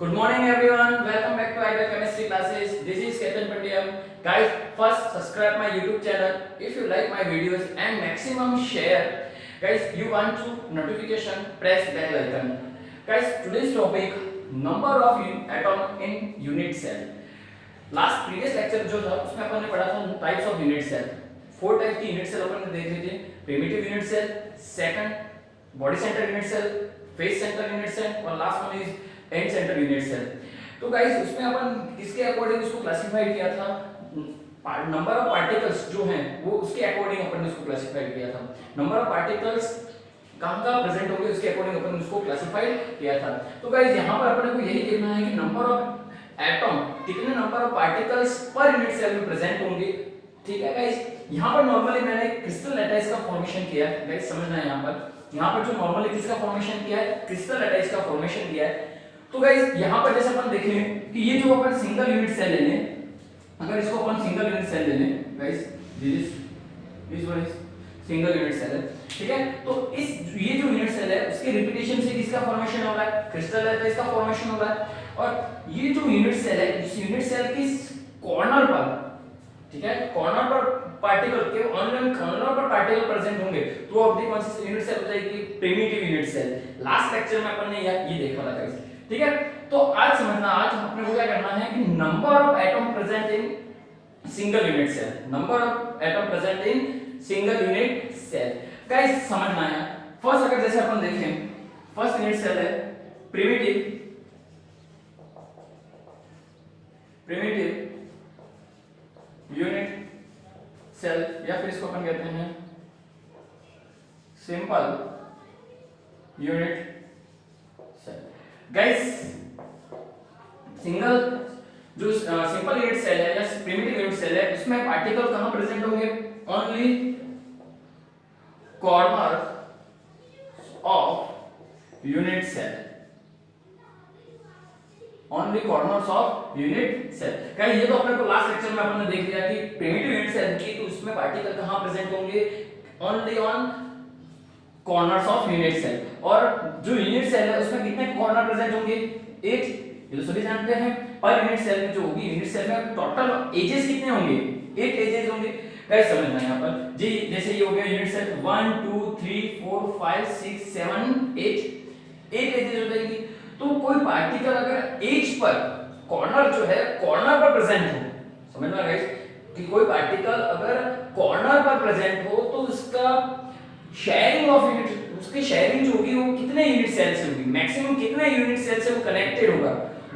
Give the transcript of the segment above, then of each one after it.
Good morning everyone. Welcome back to Ideal Chemistry classes. This is Ketan Pandiyam. Guys, first subscribe my YouTube channel if you like my videos and maximum share. Guys, you want to notification, press bell icon. Guys, today's topic number of atom in unit cell. Last previous lecture जो था उसमें अपन ने पढ़ा था types of unit cell. 4 type की unit cell अपन ने देख ली थी. Primitive unit cell, second body centre unit cell, face centre unit cell और last one is end centre unit cell. तो गाइस उसमें अपन किसके अकॉर्डिंग उसको क्लासिफाई किया था, नंबर ऑफ पार्टिकल्स जो हैं वो उसके अकॉर्डिंग अपन ने उसको क्लासिफाई किया था. नंबर ऑफ पार्टिकल्स कहां प्रेजेंट होंगे उसके अकॉर्डिंग अपन उसको क्लासिफाई किया था. तो गाइस यहां पर अपन को यही देखना है कि नंबर ऑफ एटम कितने number of particles per unit cell में प्रेजेंट होंगे. ठीक है गाइस, यहां पर नॉर्मली मैंने क्रिस्टल लैटिस का फॉर्मेशन किया है. गाइस समझना है यहां पर जो नॉर्मली किसका फॉर्मेशन किया है, क्रिस्टल लैटिस का फॉर्मेशन किया है. तो गाइस यहां पर जैसे अपन देखें कि ये जो अपन सिंगल यूनिट सेल ले लें, अगर इसको अपन सिंगल यूनिट सेल ले लें guys, this one is single unit cell है. ठीक है, तो इस ये जो यूनिट सेल है उसके रिपीटेशन से किसका फॉर्मेशन हो रहा है, क्रिस्टल लैटिस का फॉर्मेशन हो रहा है. और ये जो यूनिट सेल है, इस यूनिट सेल के कॉर्नर पर, ठीक है, कॉर्नर पर पार्टिकल के ऑनलाइन कॉर्नर पर पार्टिकल प्रेजेंट होंगे तो अब कौन सी यूनिट सेल हो जाएगी, primitive unit cell. Last lecture में अपन ने ये देखा था गाइस. ठीक है, तो आज समझना, आज अपने को क्या करना है कि number of atom present in single unit cell, number of atom present in single unit cell. Guys समझना है, फर्स्ट अगर जैसे अपन देखें, फर्स्ट यूनिट सेल है प्रिमिटिव यूनिट सेल या फिर इसको अपन कहते हैं simple unit cell. Guys single जो सिंपल यूनिट सेल है या प्रिमिटिव यूनिट सेल है उसमें पार्टिकल कहां प्रेजेंट होंगे, only corner of unit cell, only corners of unit cell. Guys ये तो अपने को लास्ट लेक्चर में अपन ने देख लिया कि प्रिमिटिव यूनिट सेल की तो उसमें पार्टिकल कहां प्रेजेंट होंगे, only on corners of unit cell. और जो यूनिट सेल है उसमें कितने कॉर्नर प्रेजेंट होंगे, 8. ये तो सभी जानते हैं. पर यूनिट सेल में जो होगी, यूनिट सेल में टोटल एजेस कितने होंगे, 8 एजेस होंगे. गाइस समझना यहां पर जी, जैसे ये हो गया यूनिट सेल 1 2 3 4 5 6 7 8 एजेस हो जाएगी. तो कोई पार्टिकल अगर एज पर कॉर्नर जो है कॉर्नर पर प्रेजेंट हो, समझना गाइस कि कोई पार्टिकल अगर कॉर्नर पर प्रेजेंट हो तो उसका शेयरिंग ऑफ यूनिट, उसकी शेयरिंग जो होगी वो कितने यूनिट सेल से होगी, मैक्सिमम कितने यूनिट सेल से वो कनेक्टेड होगा,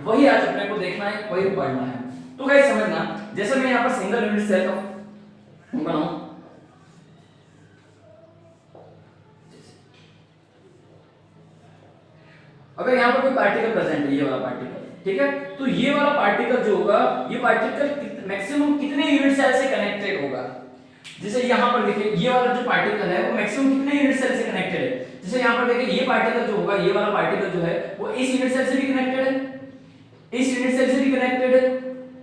वही आज अपने को देखना है, वही पढ़ना है. तो गाइस समझना, जैसे मैं यहां पर सिंगल यूनिट सेल का बनाऊं, अगर यहां पर कोई पार्टिकल प्रेजेंट है, ये वाला पार्टिकल, ठीक है, तो ये वाला पार्टिकल जो होगा, ये पार्टिकल मैक्सिमम कितने यूनिट सेल से कनेक्टेड होगा. जैसे यहां पर देखिए ये वाला जो पार्टिकल है वो मैक्सिमम कितने यूनिट सेल से कनेक्टेड है. जैसे यहां पर देखिए ये पार्टिकल जो होगा, ये वाला पार्टिकल जो है वो इस यूनिट सेल से भी कनेक्टेड है, इस यूनिट सेल से भी कनेक्टेड है.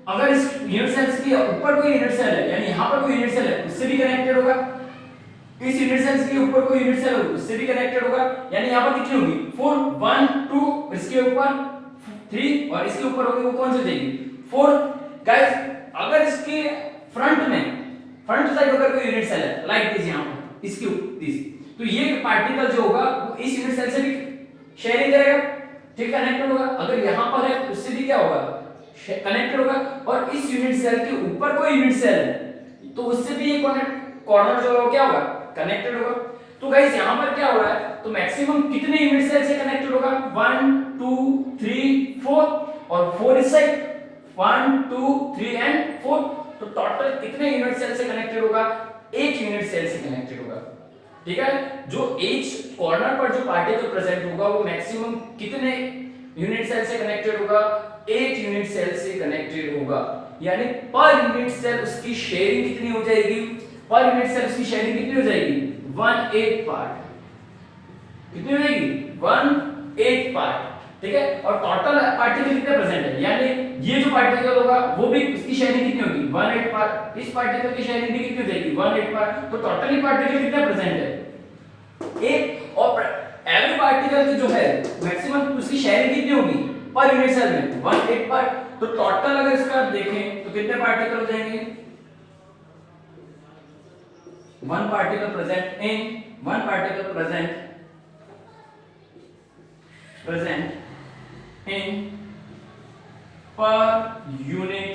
अगर इस यूनिट सेल के ऊपर कोई यूनिट सेल है, यानी यहां पर कोई यूनिट सेल है, उससे भी कनेक्टेड होगा. इस यूनिट सेल के ऊपर कोई यूनिट सेल है, उससे भी कनेक्टेड होगा. यानी यहां पर कितनी होगी, 4 1 2, इसके ऊपर 3 और इसके ऊपर होगी वो कौन सी हो जाएगी, 4. गाइस अगर इसके फ्रंट साइड अगर कोई यूनिट सेल है लाइक दिस, यहां पर इसके दिस, तो ये पार्टिकल जो होगा वो इस यूनिट सेल से भी शेयरिंग करेगा, ठीक, कनेक्टेड होगा. अगर यहां पर है तो उससे भी क्या होगा, कनेक्टेड होगा. और इस यूनिट सेल के ऊपर कोई यूनिट सेल है तो उससे भी ये कॉर्नर जो है क्या होगा, कनेक्टेड होगा. तो गाइस यहां पर क्या हो रहा है, तो मैक्सिमम कितने यूनिट सेल से कनेक्टेड होगा, 1 2 3 4 और 4 इस साइड, 1 2 3 एंड 4. तो टोटल कितने यूनिट सेल से कनेक्टेड होगा, 8 यूनिट सेल से कनेक्टेड होगा. ठीक है, जो एज कॉर्नर पर जो पार्टिकल प्रेजेंट होगा वो मैक्सिमम कितने यूनिट सेल से कनेक्टेड होगा, 8 यूनिट सेल से कनेक्टेड होगा. यानी पर यूनिट सेल उसकी शेयरिंग कितनी हो जाएगी, पर यूनिट सेल उसकी शेयरिंग कितनी हो जाएगी, 1/8 पार्ट. कितनी हो जाएगी, 1/8 पार्ट. ठीक है, और टोटल पार्टिकल कितने प्रेजेंट है, यानी ये जो पार्टिकल होगा वो भी उसकी शेयरिंग कितनी होगी, 1/8 पार्ट. इस पार्टिकल की शेयरिंग भी कितनी हो जाएगी, 1/8 पार्ट. तो टोटली पार्टिकल कितने प्रेजेंट है, एक. और एवरी पार्टिकल की जो है मैक्सिमम उसकी शेयरिंग कितनी होगी, पर यूनिट सेल में 1/8 पार्ट। तो टोटल अगर इसका देखें तो कितने पार्टिकल हो जाएंगे? 1 particle present in per unit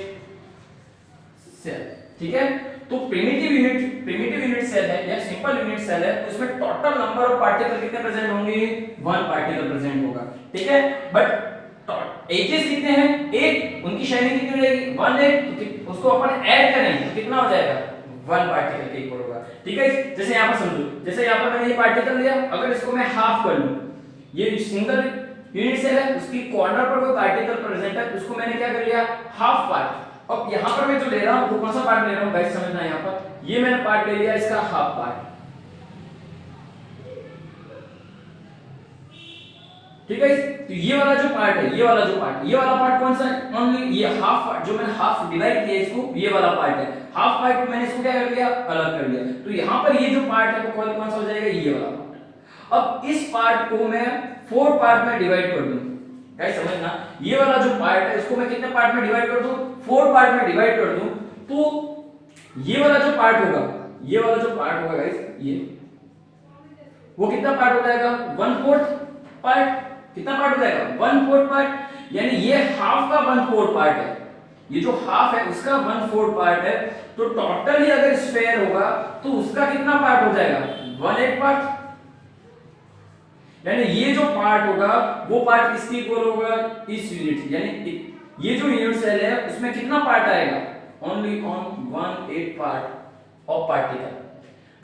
cell. ठीक है, तो प्रिमिटिव यूनिट सेल है या सिंपल यूनिट सेल है, तो उसमें टोटल नंबर ऑफ पार्टिकल कितने प्रेजेंट होंगे? 1 पार्टिकल प्रेजेंट होगा। ठीक है, बट एजेस कितने हैं? एक, उनकी शेयरिंग कितनी हो जाएगी? 1/8, तो उसको अपन ऐड करेंगे तो कितना हो जाएगा? 1 पार्टिकल के इक्वल होगा। ठीक है, जैसे यहाँ पर समझो, जैसे यहाँ पर मैंने ये पार्टिकल लिया, अगर इसको मैं हाफ कर लूं, ये सिंगल यूनिट सेल है, उसकी कॉर्नर पर कोई पार्टिकल प्रेजेंट है, उसको मैंने क्या कर लिया? Half part. अब यहाँ पर मैं जो ले रहा हूँ वो कौन सा पार्ट ले रहा हूँ गाइस, समझना है। यहाँ पर ये मैंने पार्ट ले लिया इसका हाफ पार्ट। ठीक है, तो ये वाला जो पार्ट है, ये वाला पार्ट कौन सा है? ओनली ये हाफ पार्ट, जो मैंने हाफ डिवाइड किया इसको, ये वाला पार्ट है। हाफ पार्ट मैंने इसको क्या कर लिया? अलग कर लिया। तो यहाँ पर ये जो पार्ट है वो कौन सा हो जाएगा? ये वाला पार्ट। अब इस पार्ट को मैं 4 पार्ट में डिवाइड कर दूं। गाइस समझना, ये वाला जो पार्ट है इसको मैं कितने पार्ट में डिवाइड कर दूं? 4 पार्ट में डिवाइड कर दूं। तो ये वाला जो पार्ट होगा गाइस, ये वो कितना पार्ट हो जाएगा? 1/4 पार्ट। कितना पार्ट हो जाएगा? 1/4 पार्ट। यानी ये हाफ का 1/4 पार्ट है, ये जो हाफ है उसका 1/4 पार्ट है। तो टोटली अगर स्फेयर होगा तो उसका कितना पार्ट हो जाएगा? 1/8 पार्ट। यानी ये जो पार्ट होगा वो पार्ट किसकी इक्वल होगा? इस यूनिट, यानी ये जो यूनिट सेल है उसमें कितना पार्ट आएगा? Only on 1/8 part of particle.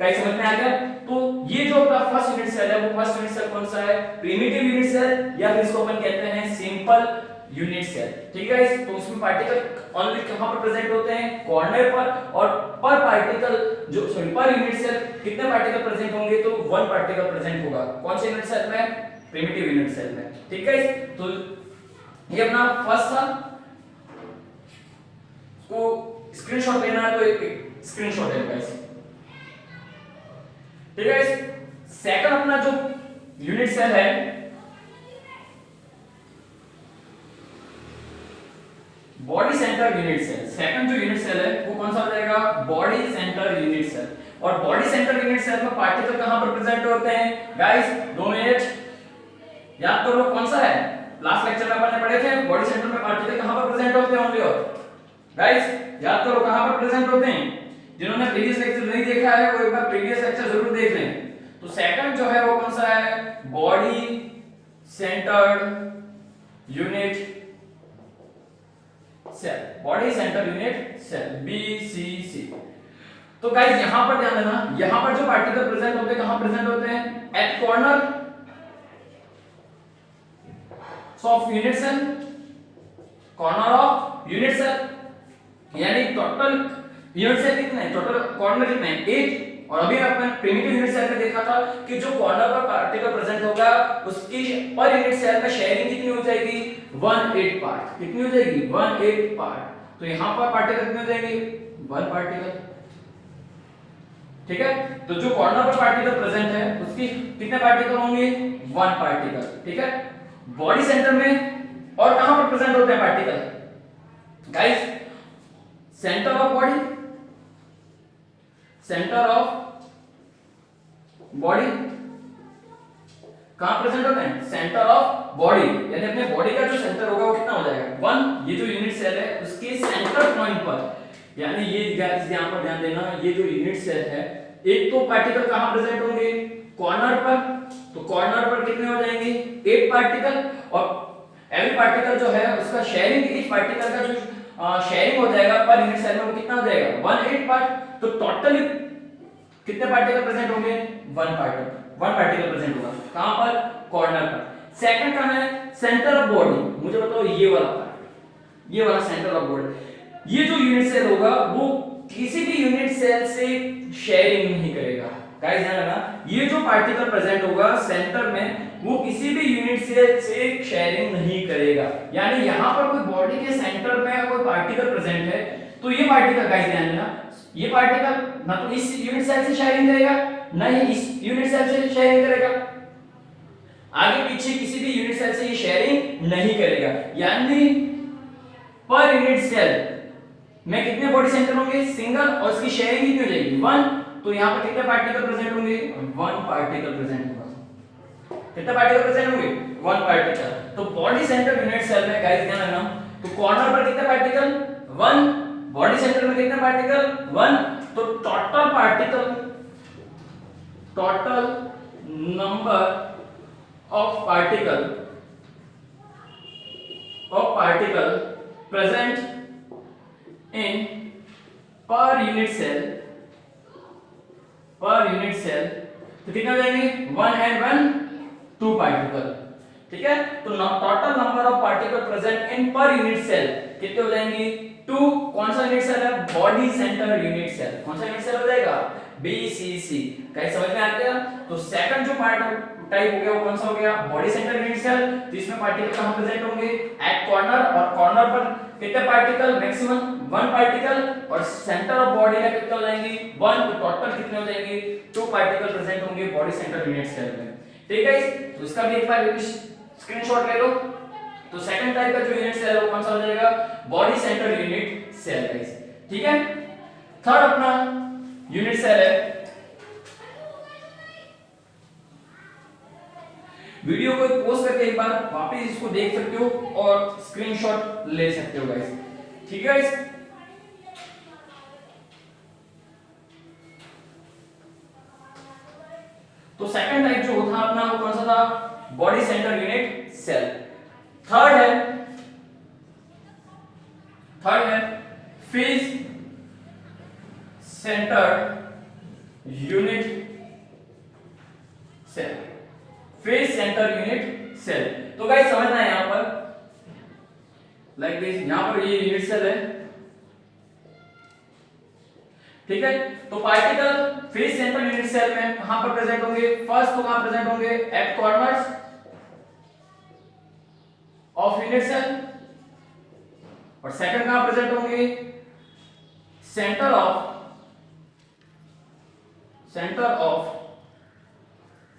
Guys समझ में आ गया? तो ये जो अपना फर्स्ट यूनिट सेल है, वो फर्स्ट यूनिट सेल कौन सा है? प्रिमिटिव यूनिट सेल, या फिर इसको अपन कहते हैं सिंपल यूनिट सेल। ठीक है गाइस, तो उसमें पार्टिकल ओनली कहां पर प्रेजेंट होते हैं? कॉर्नर पर। और पर पार्टिकल जो पर यूनिट सेल कितने पार्टिकल प्रेजेंट होंगे? तो 1 पार्टिकल प्रेजेंट होगा। कौन से यूनिट सेल में? प्रिमिटिव यूनिट सेल में। ठीक है, तो ये अपना फर्स्ट था, को स्क्रीनशॉट लेना है तो एक स्क्रीनशॉट है गाइस। ठीक है, सेकंड अपना जो यूनिट सेल है body centre unit cell. Second जो यूनिट सेल है वो कौन सा हो जाएगा? Body centre unit cell. और बॉडी सेंटर यूनिट सेल में पार्टिकल कहां पर प्रेजेंट होते हैं? गाइस 2 मिनट याद करो कौन सा है? लास्ट लेक्चर में अपन ने पढ़े थे बॉडी सेंटर में पार्टिकल कहां पर प्रेजेंट होते हैं ओनली। और गाइस याद करो कहां पर प्रेजेंट होते हैं? जिन्होंने प्रीवियस लेक्चर नहीं देखा है वो एक बार प्रीवियस लेक्चर जरूर देख लें। तो सेकंड जो है वो कौन सा है? Body centred unit cell. Body centre unit cell, BCC। तो गाइस यहां पर ध्यान देना, यहां पर जो पार्टिकल प्रेजेंट होते हैं कहां प्रेजेंट होते हैं? At corner of unit cell, corner of unit cell. यानी टोटल यूनिट सेल कितने हैं? टोटल कॉर्नर कितने हैं? 8। और अभी अपन प्रिमिटिव यूनिट सेल में देखा था कि जो कॉर्नर पर पार्टिकल प्रेजेंट होगा उसकी पर यूनिट सेल में शेयरिंग कितनी हो जाएगी? 1/8 पार्ट। कितनी हो जाएगी? 1/8 पार्ट। तो यहां पर पार्टिकल कितने हो जाएंगे? 1 पार्टिकल। ठीक है, तो जो कॉर्नर पर पार्टिकल प्रेजेंट है उसकी कितने पार्टिकल होंगे? 1 पार्टिकल। ठीक है, बॉडी सेंटर में और कहां पर प्रेजेंट होते हैं particle? Guys centre of body, centre of body कहां प्रेजेंट होते हैं? Centre of body. यानी अपने बॉडी का जो सेंटर होगा वो कितना हो जाएगा? 1। ये जो यूनिट सेल है उसके सेंटर पॉइंट पर, यानी ये गाइस यहां पर ध्यान देना, ये जो यूनिट सेल है एक तो पार्टिकल कहां प्रेजेंट होंगे? कॉर्नर पर। तो कॉर्नर पर कितने हो जाएंगे? 8 पार्टिकल। और एवरी पार्टिकल जो है उसका शेयरिंग, इस पार्टिकल का जो शेयरिंग हो जाएगा पर यूनिट सेल में वो कितना हो जाएगा? 1/8 पार्ट। तो टोटली कितने पार्टिकल प्रेजेंट होंगे? 1 पार्टिकल प्रेजेंट होगा। कहां पर? कॉर्नर पर। सेकंड कहां है? Centre of body. मुझे बताओ ये वाला पार्ट, ये वाला सेंटर ऑफ बॉडी। ये जो यूनिट सेल होगा वो किसी भी यूनिट सेल से शेयरिंग नहीं करेगा। गाइस ध्यान रखना, ये जो पार्टिकल प्रेजेंट होगा सेंटर में वो किसी भी यूनिट सेल से शेयरिंग नहीं करेगा। यानी यहां पर कोई बॉडी के सेंटर में कोई पार्टिकल प्रेजेंट है तो ये पार्टिकल, गाइस ध्यान देना, ये पार्टिकल ना तो इस यूनिट सेल से शेयरिंग करेगा ना ही इस यूनिट सेल से शेयरिंग करेगा। आगे पीछे किसी भी यूनिट सेल से ये शेयरिंग नहीं करेगा। यानी पर यूनिट सेल में कितने बॉडी सेंटर होंगे, सिंगल, और इसकी शेयरिंग कितनी हो जाएगी 1। तो यहाँ पर कितने पार्टिकल प्रेजेंट होंगे, 1 पार्टिकल प्रेजेंट होगा। कितने पार्टिकल प्रेजेंट होंगे, 1 पार्टिकल। तो बॉडी सेंटर यूनिट सेल में गाइस ध्यान रखना, तो कॉर्नर पर कितने पार्टिकल 1, बॉडी सेंटर में कितने पार्टिकल 1। तो total particle, total number of particle present in per unit cell, तो कितने हो जाएंगे 1 and 1 2 पार्टिकल, ठीक है। तो total number of particle present in per unit cell कितने हो जाएंगे 2। कौन सा यूनिट सेल है, बॉडी सेंटर यूनिट सेल। कौन सा यूनिट सेल हो जाएगा, BCC। कहीं समझ में आ गया। तो सेकंड जो पार्ट टाइप हो गया वो कौन सा हो गया, बॉडी सेंटर यूनिट सेल। तो इसमें पार्टिकल कहां प्रेजेंट होंगे, एट कॉर्नर, और कॉर्नर पर कितने पार्टिकल, मैक्सिमम 1 पार्टिकल, और सेंटर ऑफ बॉडी में कितने हो जाएंगे 1। तो टोटल कितने हो जाएंगे 2 पार्टिकल प्रेजेंट होंगे बॉडी सेंटर यूनिट सेल में, ठीक है। तो इसका भी एक बार स्क्रीनशॉट ले लो। तो सेकंड टाइप का जो यूनिट सेल है वो कौन सा हो जाएगा, body centre unit cell, guys, ठीक है। थर्ड अपना यूनिट सेल है, वीडियो को पॉज करके एक बार वापस इसको देख सकते हो और स्क्रीनशॉट ले सकते हो गाइस, ठीक है गाइस। तो सेकंड टाइप जो था अपना वो कौन सा था, body centre unit cell. Third है face centre unit cell, face centre unit cell. तो गाइस समझना है यहां पर लाइक दिस, यहां पर ये यूनिट सेल है, ठीक है। तो particle face centre unit cell में कहां पर प्रेजेंट होंगे, फर्स्ट तो कहां प्रेजेंट होंगे, at corners of unit cell, और सेकंड कहां प्रेजेंट होंगे, centre of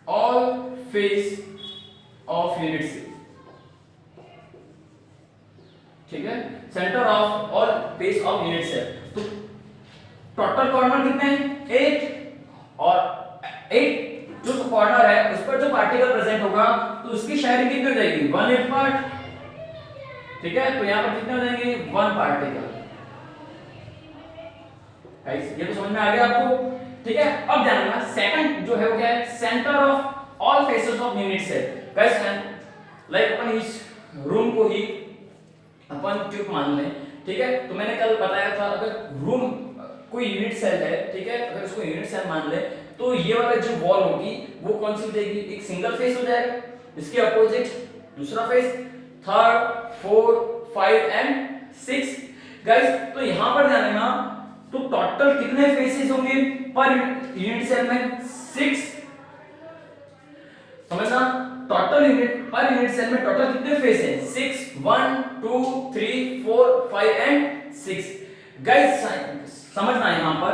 all face of unit cell, ठीक है, centre of all face of unit cell. तो टोटल कॉर्नर कितने हैं 8, और 8 जो कॉर्नर है उस पर जो पार्टिकल प्रेजेंट होगा तो उसकी शेयरिंग कितनी हो जाएगी 1/8 पार्ट, ठीक है। तो यहां पर कितने हो जाएंगे 1 पार्टिकल, गाइस ये तो समझ में आ गया आपको, ठीक है। अब ध्यान रखना सेकंड जो है वो क्या है, centre of all faces of unit cell. Guys like अपन इस रूम को ही अपन ट्यूब मान लें, ठीक है। तो मैंने कल बताया था अगर रूम कोई यूनिट सेल है, ठीक है, अगर इसको यूनिट सेल मान ले तो ये वाला जो वॉल होगी वो कौन सी हो जाएगी, एक सिंगल फेस हो जाएगा, इसके अपोजिट दूसरा face, third, fourth, 5 and 6। Guys तो यहां पर ध्यान देना, तो टोटल कितने फेसेस होंगे पर यूनिट सेल में 6, समझना। Total unit per unit cell में टोटल कितने फेस हैं 6, 1 2 3 4 5 एंड 6। गाइस समझना यहां पर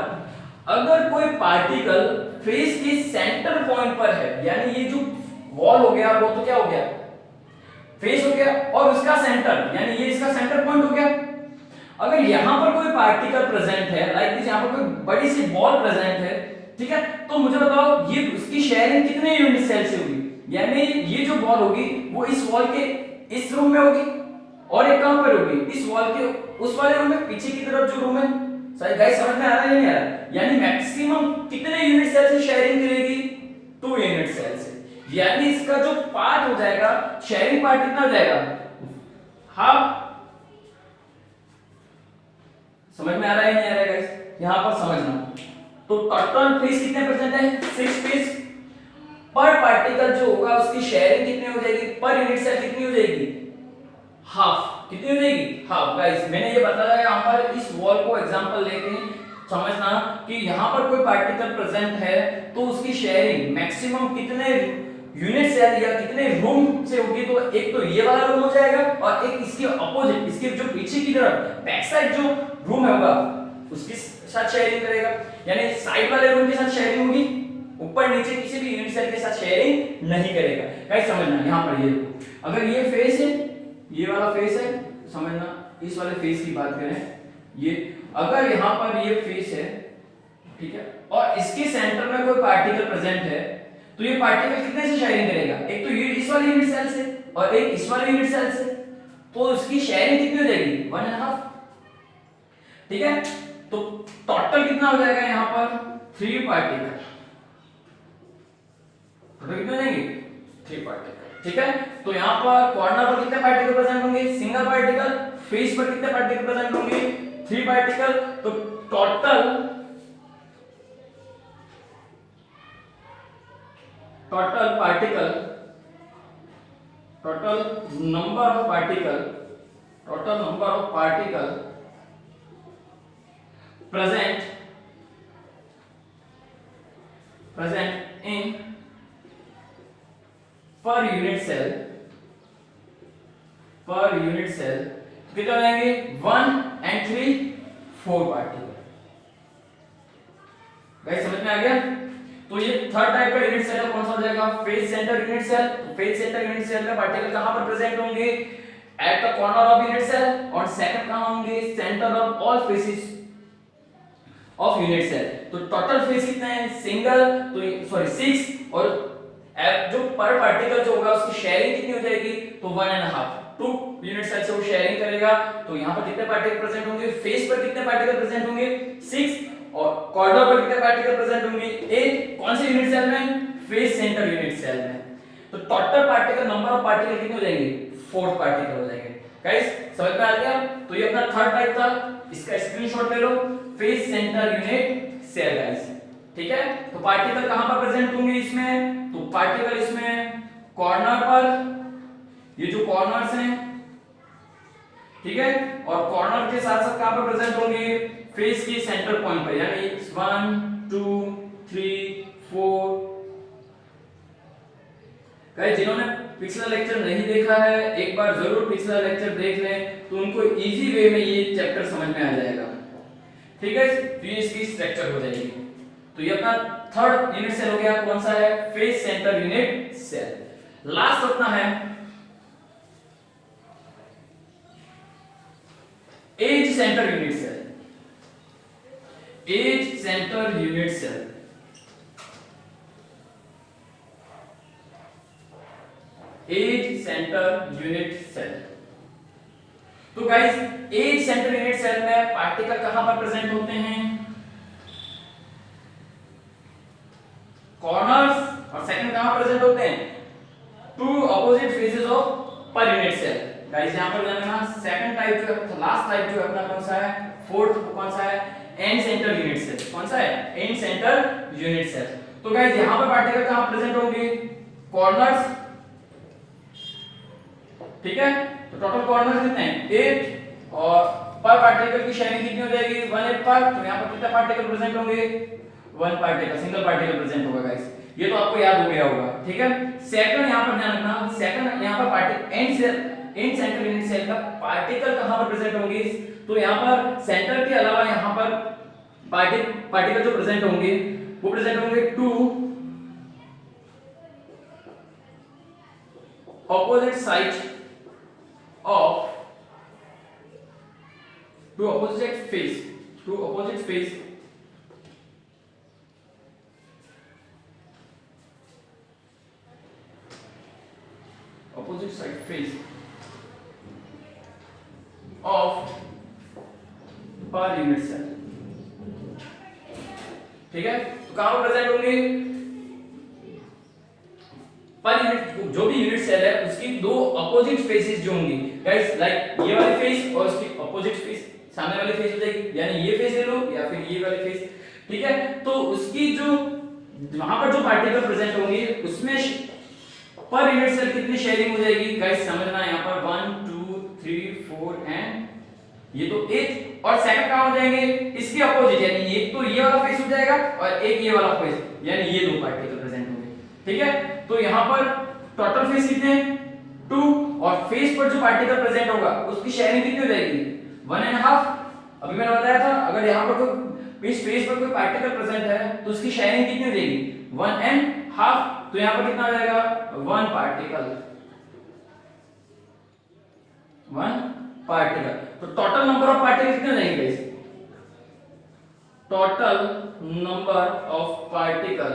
अगर कोई पार्टिकल फेस के सेंटर पॉइंट पर है, यानी ये जो वॉल हो गया वो तो क्या हो गया, फेस हो गया, और उसका सेंटर यानी ये इसका सेंटर पॉइंट हो गया। अगर यहां पर कोई पार्टिकल प्रेजेंट है, लाइक दिस, यहां पर कोई बड़ी सी बॉल प्रेजेंट है, ठीक है, तो मुझे बताओ ये उसकी शेयरिंग कितने यूनिट सेल से होगी, यानी ये जो बॉल होगी वो इस वॉल के इस रूम में होगी, और एक कहां पर होगी, इस वॉल के उस वाले रूम में, पीछे की तरफ जो रूम है। सही गाइस समझ में आ रहा है या नहीं आ रहा, यानी मैक्सिमम कितने यूनिट सेल से शेयरिंग करेगी 2 यूनिट सेल से, यानी इसका जो पार्ट हो जाएगा शेयरिंग पार्ट कितना हो जाएगा, हाफ। समझ में आ रहा है नहीं आ रहा है गाइस, यहां पर समझना। तो टोटल फेस कितने प्रेजेंट है 6 फेस, पर पार्टिकल जो होगा उसकी शेयरिंग कितनी हो जाएगी, पर यूनिट सेल कितनी हो जाएगी, हाफ। कितनी हो जाएगी, हाफ। गाइस मैंने ये बताया यहां पर इस वॉल को एग्जांपल लेके समझना कि यहां पर कोई पार्टिकल प्रेजेंट है तो उसकी शेयरिंग मैक्सिमम कितने यूनिट सेल या कितने रूम से होगी। तो एक तो ये वाला रूम हो जाएगा, और एक इसके अपोजिट, इसके जो पीछे की तरफ बैक साइड जो रूम होगा उसके साथ शेयरिंग करेगा, यानी साइड वाले रूम के साथ शेयरिंग होगी, ऊपर नीचे किसी भी यूनिट सेल के साथ शेयरिंग नहीं करेगा। गाइस समझना यहां पर ये अगर ये फेस है, ये वाला फेस है, समझना इस वाले फेस की बात करें, ये अगर यहाँ पर ये फेस है, ठीक है, और इसके सेंटर में कोई पार्टिकल प्रेजेंट है, तो ये पार्टिकल कितने से शेयरिंग करेगा? एक तो ये इस वाले यूनिट सेल से और एक इस वाले यूनिट सेल से, तो इसकी शेयरिंग कितनी हो जाएगी? 1.5, ठीक है। तो टोटल कितना हो जाएगा यहाँ पर? 3 पार्टिकल। टोटल कितने हो जाएंगे? 3 पार्टिकल, ठीक है। तो यहाँ पर कॉर्नर पर कितने पार्टिकल प्रेजेंट होंगे? Single particle. फेस पर कितने पार्टिकल प्रेजेंट होंगे? 3 पार्टिकल। तो total particle, total number of particle present in per unit cell कितने हो जाएंगे? 1 and 3 4 पार्टिकल। गाइस समझ में आ गया? तो ये थर्ड टाइप का यूनिट सेल कौन सा हो जाएगा? Face centre unit cell. Face centre unit cell में पार्टिकल कहां पर प्रेजेंट होंगे? At the corner of unit cell. और सेकंड कहां होंगे? Centre of all faces of unit cell. तो टोटल फेस कितने हैं? सिंगल, तो सॉरी 6, और जो पर पार्टिकल जो होगा उसकी शेयरिंग कितनी हो जाएगी? तो 1.5। 2 यूनिट सेल से वो शेयरिंग करेगा। तो यहां पर कितने पार्टिकल प्रेजेंट होंगे? फेस पर कितने पार्टिकल प्रेजेंट होंगे? 6, और कॉर्नर पर कितने पार्टिकल प्रेजेंट होंगे? 8। कौन से यूनिट सेल में? फेस सेंटर यूनिट सेल में। तो total particle number of particle कितने हो जाएंगे? 4 पार्टिकल हो जाएंगे। गाइस समझ में आ गया? तो ये अपना थर्ड टाइप था, इसका स्क्रीनशॉट ले लो। Face centre unit cell guys, ठीक है। तो पार्टिकल कहां पर प्रेजेंट होंगे इसमें? तो पार्टिकल इसमें कॉर्नर पर, ये जो कॉर्नर्स हैं, ठीक है, और कॉर्नर के साथ साथ कहां पर प्रेजेंट होंगे? फेस की सेंटर पॉइंट पर, यानी 1 2 3 4। गाइस जिन्होंने पिछला लेक्चर नहीं देखा है, एक बार जरूर पिछला लेक्चर देख लें, तो उनको इजी वे में ये चैप्टर समझ में आ जाएगा, ठीक है। तो ये इसकी स्ट्रक्चर हो जाएगी। तो ये अपना थर्ड यूनिट सेल हो गया, कौन सा है? Face centre unit cell. Last अपना है edge centre unit cell. Edge centre unit cell, edge centre unit cell. तो guys edge centre unit cell में पार्टिकल कहां पर प्रेजेंट होते हैं? कॉर्नर्स, और सेकंड कहां प्रेजेंट होते हैं? 2 opposite faces of per unit cell. Guys यहां पर जानना सेकंड टाइप जो है, लास्ट टाइप जो है अपना कौन सा है? फोर्थ कौन सा है? End centre unit cell. कौन सा है? End centre unit cell. तो गाइस यहां पर पार्टिकल कहां प्रेजेंट होंगे? कॉर्नर्स, ठीक है। तो टोटल कॉर्नर्स कितने हैं? 8, और पर पार्टिकल की शेयरिंग कितनी हो जाएगी? 1/8 पर। तो यहां पर कितने पार्टिकल प्रेजेंट होंगे? 1 पार्टिकल, सिंगल पार्टिकल प्रेजेंट होगा गाइस। ये तो आपको याद हो गया होगा, ठीक है। सेकंड यहां पर ध्यान रखना, सेकंड यहां पर particle end cell, end centre unit cell का पार्टिकल कहां पर प्रेजेंट होंगे? तो यहां पर सेंटर के अलावा यहां पर पार्टिकल जो प्रेजेंट होंगे वो प्रेजेंट होंगे 2 opposite side of 2 opposite face, 2 opposite face opposite side face of per unit cell, ठीक है। तो कहां पर प्रेजेंट होंगे? पर यूनिट, जो भी यूनिट सेल है उसकी 2 अपोजिट फेसेस जो होंगी गाइस, लाइक ये वाली फेस और उसकी अपोजिट फेस, सामने वाली फेस हो जाएगी, यानी ये फेस ले लो या फिर ये वाली फेस, ठीक है। तो उसकी जो वहां पर जो पार्टिकल प्रेजेंट होंगे उसमें पर यूनिट सेल कितनी शेयरिंग हो जाएगी गाइस? समझना, यहां पर 1 2 3 4 एंड ये तो 8, और सेकंड कहां हो जाएंगे? इसके अपोजिट, यानी एक तो ये वाला फेस हो जाएगा और एक ये वाला फेस, यानी ये 2 पार्टिकल प्रेजेंट होंगे, ठीक है। तो यहां पर टोटल फेस कितने हैं? 2, और फेस पर जो पार्टिकल प्रेजेंट होगा उसकी शेयरिंग कितनी हो जाएगी? 1.5। अभी मैंने बताया था अगर यहां पर कोई इस फेस पर कोई पार्टिकल प्रेजेंट है तो उसकी शेयरिंग कितनी हो जाएगी? 1.5। तो यहां पर कितना हो जाएगा? 1 पार्टिकल, वन पार्टिकल। तो टोटल नंबर ऑफ पार्टिकल कितने हो जाएंगे guys? Total number of particle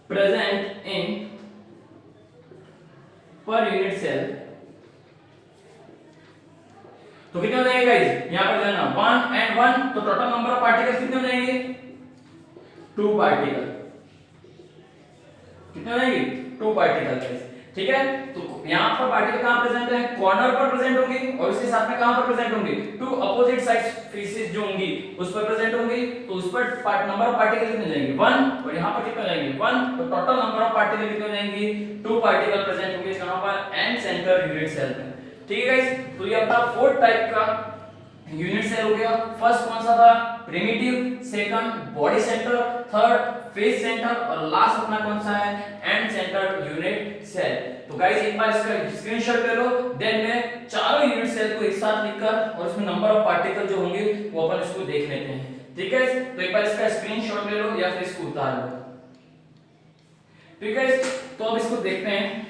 present in per unit cell, तो कितने हो जाएंगे गाइस? यहां पर लेना 1 and 1, तो टोटल नंबर ऑफ पार्टिकल्स कितने हो जाएंगे? 2 पार्टिकल। कितने हो जाएंगे? 2 पार्टिकल गाइस, ठीक है। तो यहां पर पार्टिकल कहां प्रेजेंट है? कॉर्नर पर प्रेजेंट होंगे, और उसके साथ में कहां पर प्रेजेंट होंगे? 2 अपोजिट साइड्स फेसेस जो होंगी उस पर प्रेजेंट होंगी, तो उस पर नंबर ऑफ पार्टिकल कितने हो जाएंगे? 1, और यहां पर कितने हो जाएंगे? 1, तो टोटल नंबर ऑफ पार्टिकल कितने हो जाएंगे? 2 पार्टिकल प्रेजेंट होंगे कहां पर? एंड सेंटर यूनिट सेल में, ठीक है गाइस। तो ये अपना फोर्थ टाइप का यूनिट सेल हो गया। फर्स्ट कौन सा था? Primitive, second body centre, third face centre, और लास्ट अपना कौन सा है? End centre unit cell. तो गाइस एक बार इसका स्क्रीनशॉट ले लो, देन मैं चारों यूनिट सेल को एक साथ लिखकर और इसमें नंबर ऑफ पार्टिकल जो होंगे वो अपन इसको देख लेते हैं, ठीक है। तो एक बार इसका स्क्रीनशॉट ले लो या फिर इसको उतार लो, ठीक है। तो अब इसको देखते हैं।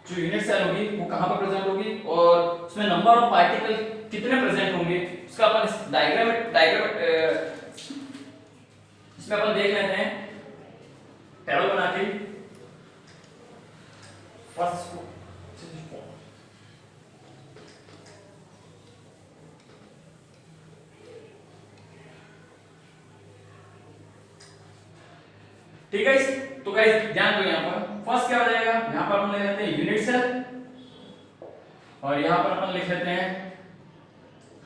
जो यूनिट सेल होगी वो कहां पर प्रेजेंट होगी और उसमें नंबर ऑफ पार्टिकल कितने प्रेजेंट होंगे उसका अपन डायग्राम इसमें अपन देख लेते हैं टेबल बना के। फर्स्ट ठीक है, तो गाइस ध्यान दो, यहां पर फर्स्ट क्या हो जाएगा? यहां पर हम ले लेते हैं यूनिट सेल, और यहां पर अपन लिख लेते हैं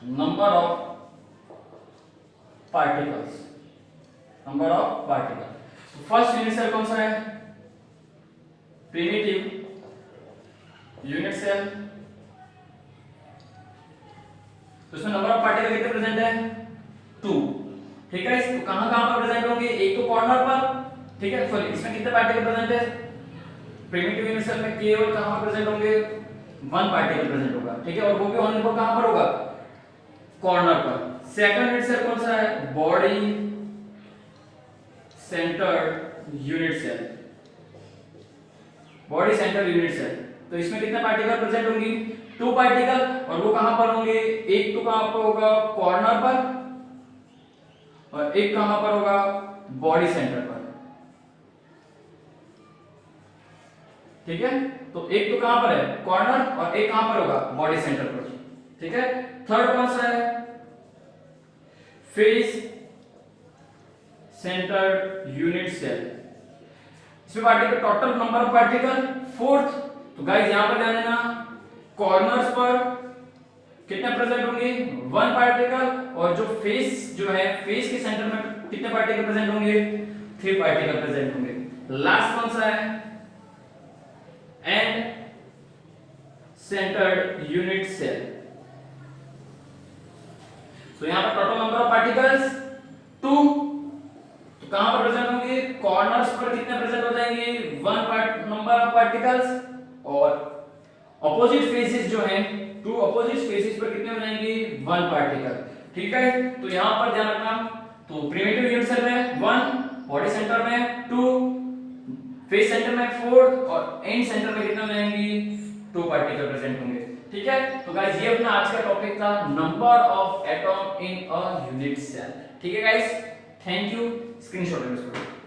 number of particles. Number of particle, तो फर्स्ट यूनिट सेल कौन सा है? Primitive unit cell. तो इसमें नंबर ऑफ पार्टिकल कितने प्रेजेंट है? 2, ठीक है। तो कहां कहां पर प्रेजेंट होंगे? एक तो कॉर्नर पर, ठीक है। सॉरी, इसमें कितने पार्टिकल प्रेजेंट है? प्रिमिटिव यूनिट सेल में केवल कहां पर प्रेजेंट होंगे? 1 पार्टिकल प्रेजेंट होगा, ठीक है। और वो भी ओनली पर कहां पर होगा? कॉर्नर पर। सेकंड यूनिट सेल कौन सा है? Body centred unit cell. Body centre unit cell, तो इसमें कितने पार्टिकल प्रेजेंट होंगी? 2 पार्टिकल, और वो कहां पर होंगे? एक तो कहां पर होगा? कॉर्नर पर, और एक कहां पर होगा? बॉडी सेंटर पर, ठीक है। तो एक तो कहां पर है? कॉर्नर, और एक कहां पर होगा? बॉडी सेंटर पर, ठीक है। थर्ड कौन सा है? Face centre unit cell. इसमें particle total number of particle 4th। तो गाइस यहां पर ध्यान देना, कॉर्नर्स पर कितने प्रेजेंट होंगे? 1 पार्टिकल, और जो फेस जो है फेस के सेंटर में कितने पार्टिकल प्रेजेंट होंगे? 3 पार्टिकल प्रेजेंट होंगे। लास्ट कौन सा है? End centred unit cell. तो यहां पर टोटल नंबर ऑफ पार्टिकल्स 2, तो कहां पर प्रेजेंट होंगे? कॉर्नर्स पर कितने प्रेजेंट हो जाएंगे? 1 नंबर ऑफ पार्टिकल्स, और अपोजिट फेसेस जो हैं 2 अपोजिट फेसेस पर कितने हो जाएंगे? 1 पार्टिकल, ठीक है। तो यहां पर ध्यान रखना, तो प्रिमिटिव यूनिट सेल में 1, बॉडी सेंटर में 2, फेस सेंटर में 4, और एंड सेंटर में कितने हो जाएंगे? 2 पार्टिकल प्रेजेंट होंगे, ठीक है। तो गाइस ये अपना आज का टॉपिक था, number of atom in a unit cell, ठीक है गाइस। थैंक यू, स्क्रीनशॉट ले लो इसको।